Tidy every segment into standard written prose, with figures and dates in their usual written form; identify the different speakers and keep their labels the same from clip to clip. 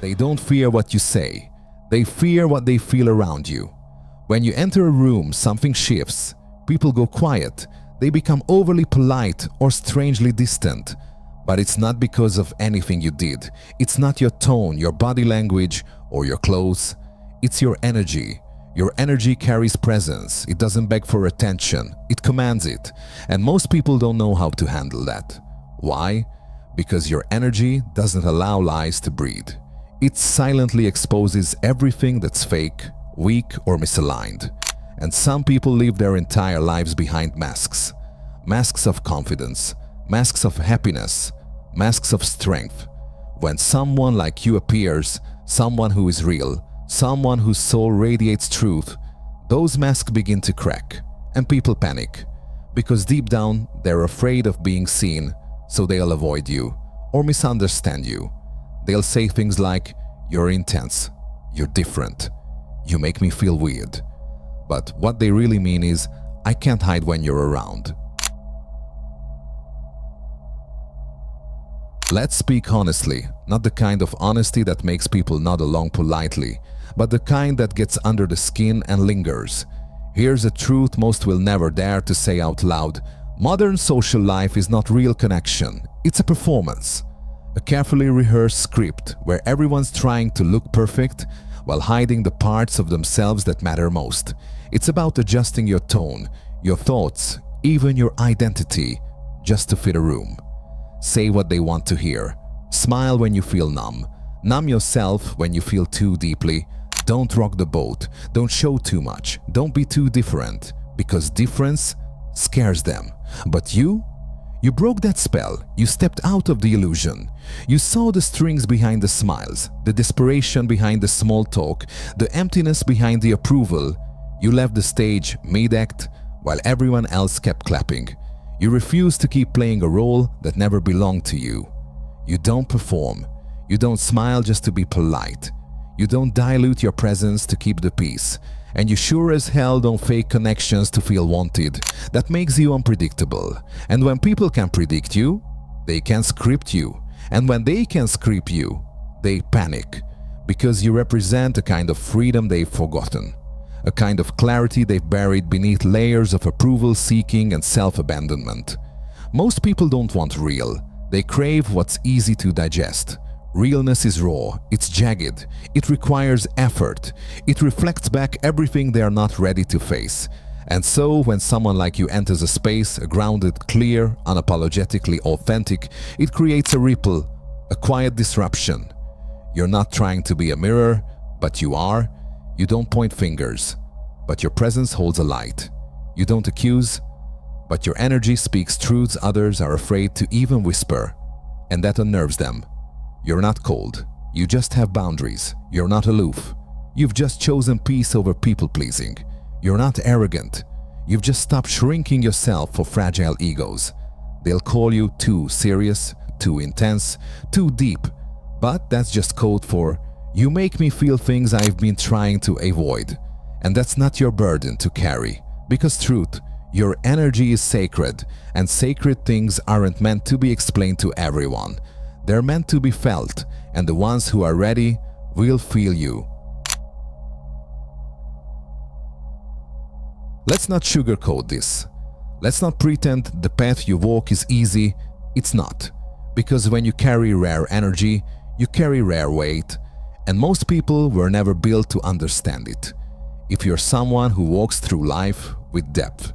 Speaker 1: They don't fear what you say. They fear what they feel around you. When you enter a room, something shifts. People go quiet. They become overly polite or strangely distant. But it's not because of anything you did. It's not your tone, your body language, or your clothes. It's your energy. Your energy carries presence. It doesn't beg for attention. It commands it. And most people don't know how to handle that. Why? Because your energy doesn't allow lies to breathe. It silently exposes everything that's fake, weak, or misaligned. And some people live their entire lives behind masks. Masks of confidence, masks of happiness, masks of strength. When someone like you appears, someone who is real, someone whose soul radiates truth, those masks begin to crack, and people panic. Because deep down, they're afraid of being seen, so they'll avoid you or misunderstand you. They'll say things like, "You're intense, you're different, you make me feel weird." But what they really mean is, "I can't hide when you're around." Let's speak honestly, not the kind of honesty that makes people nod along politely, but the kind that gets under the skin and lingers. Here's a truth most will never dare to say out loud. Modern social life is not real connection, it's a performance. A carefully rehearsed script where everyone's trying to look perfect while hiding the parts of themselves that matter most. It's about adjusting your tone, your thoughts, even your identity, just to fit a room. Say what they want to hear. Smile when you feel numb. Numb yourself when you feel too deeply. Don't rock the boat. Don't show too much. Don't be too different, because difference scares them. But you broke that spell. You stepped out of the illusion. You saw the strings behind the smiles, the desperation behind the small talk, the emptiness behind the approval. You left the stage mid-act while everyone else kept clapping. You refused to keep playing a role that never belonged to you. You don't perform. You don't smile just to be polite. You don't dilute your presence to keep the peace. And you sure as hell don't fake connections to feel wanted. That makes you unpredictable. And when people can predict you, they can script you. And when they can script you, they panic. Because you represent a kind of freedom they've forgotten. A kind of clarity they've buried beneath layers of approval seeking and self-abandonment. Most people don't want real. They crave what's easy to digest. Realness is raw, it's jagged, it requires effort, it reflects back everything they are not ready to face. And so when someone like you enters a space, grounded, clear, unapologetically authentic, it creates a ripple, a quiet disruption. You're not trying to be a mirror, but you are. You don't point fingers, but your presence holds a light. You don't accuse, but your energy speaks truths others are afraid to even whisper, and that unnerves them. You're not cold. You just have boundaries. You're not aloof. You've just chosen peace over people-pleasing. You're not arrogant. You've just stopped shrinking yourself for fragile egos. They'll call you too serious, too intense, too deep, but that's just code for "you make me feel things I've been trying to avoid." And that's not your burden to carry. Because truth, your energy is sacred, and sacred things aren't meant to be explained to everyone. They're meant to be felt, and the ones who are ready will feel you. Let's not sugarcoat this. Let's not pretend the path you walk is easy. It's not. Because when you carry rare energy, you carry rare weight, and most people were never built to understand it. If you're someone who walks through life with depth,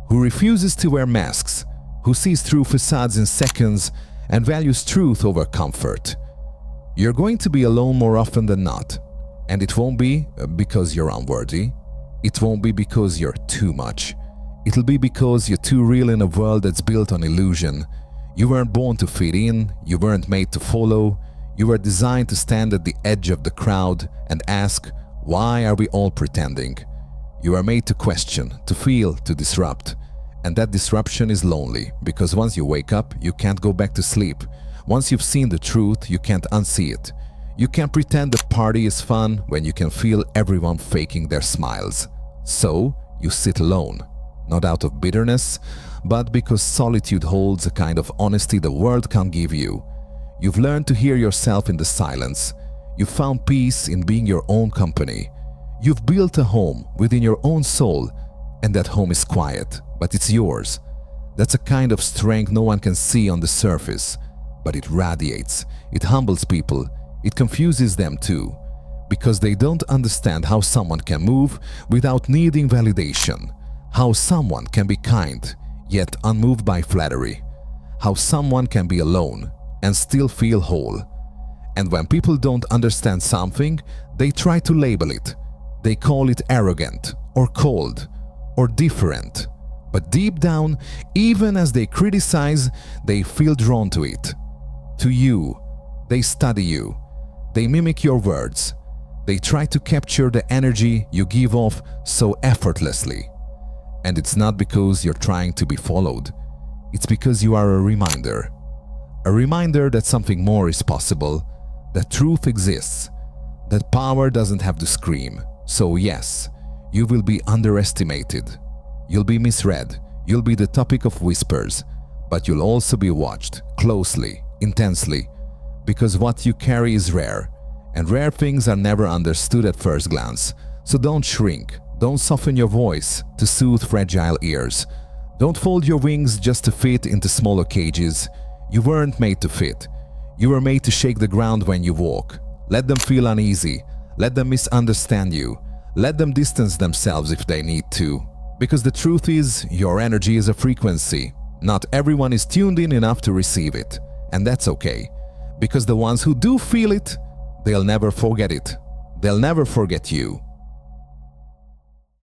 Speaker 1: who refuses to wear masks, who sees through facades in seconds, and values truth over comfort, you're going to be alone more often than not. And it won't be because you're unworthy. It won't be because you're too much. It'll be because you're too real in a world that's built on illusion. You weren't born to fit in, you weren't made to follow. You were designed to stand at the edge of the crowd and ask, why are we all pretending? You are made to question, to feel, to disrupt. And that disruption is lonely, because once you wake up, you can't go back to sleep. Once you've seen the truth, you can't unsee it. You can't pretend the party is fun when you can feel everyone faking their smiles. So, you sit alone, not out of bitterness, but because solitude holds a kind of honesty the world can't give you. You've learned to hear yourself in the silence. You've found peace in being your own company. You've built a home within your own soul, and that home is quiet, but it's yours. That's a kind of strength no one can see on the surface, but it radiates, it humbles people, it confuses them too, because they don't understand how someone can move without needing validation, how someone can be kind, yet unmoved by flattery, how someone can be alone and still feel whole. And when people don't understand something, they try to label it. They call it arrogant or cold or different. But deep down, even as they criticize, they feel drawn to it. To you. They study you. They mimic your words. They try to capture the energy you give off so effortlessly. And it's not because you're trying to be followed. It's because you are a reminder. A reminder that something more is possible, that truth exists, that power doesn't have to scream. So yes, you will be underestimated. You'll be misread. You'll be the topic of whispers. But you'll also be watched closely, intensely, because what you carry is rare. And rare things are never understood at first glance. So don't shrink. Don't soften your voice to soothe fragile ears. Don't fold your wings just to fit into smaller cages. You weren't made to fit. You were made to shake the ground when you walk. Let them feel uneasy. Let them misunderstand you. Let them distance themselves if they need to. Because the truth is, your energy is a frequency. Not everyone is tuned in enough to receive it. And that's okay. Because the ones who do feel it, they'll never forget it. They'll never forget you.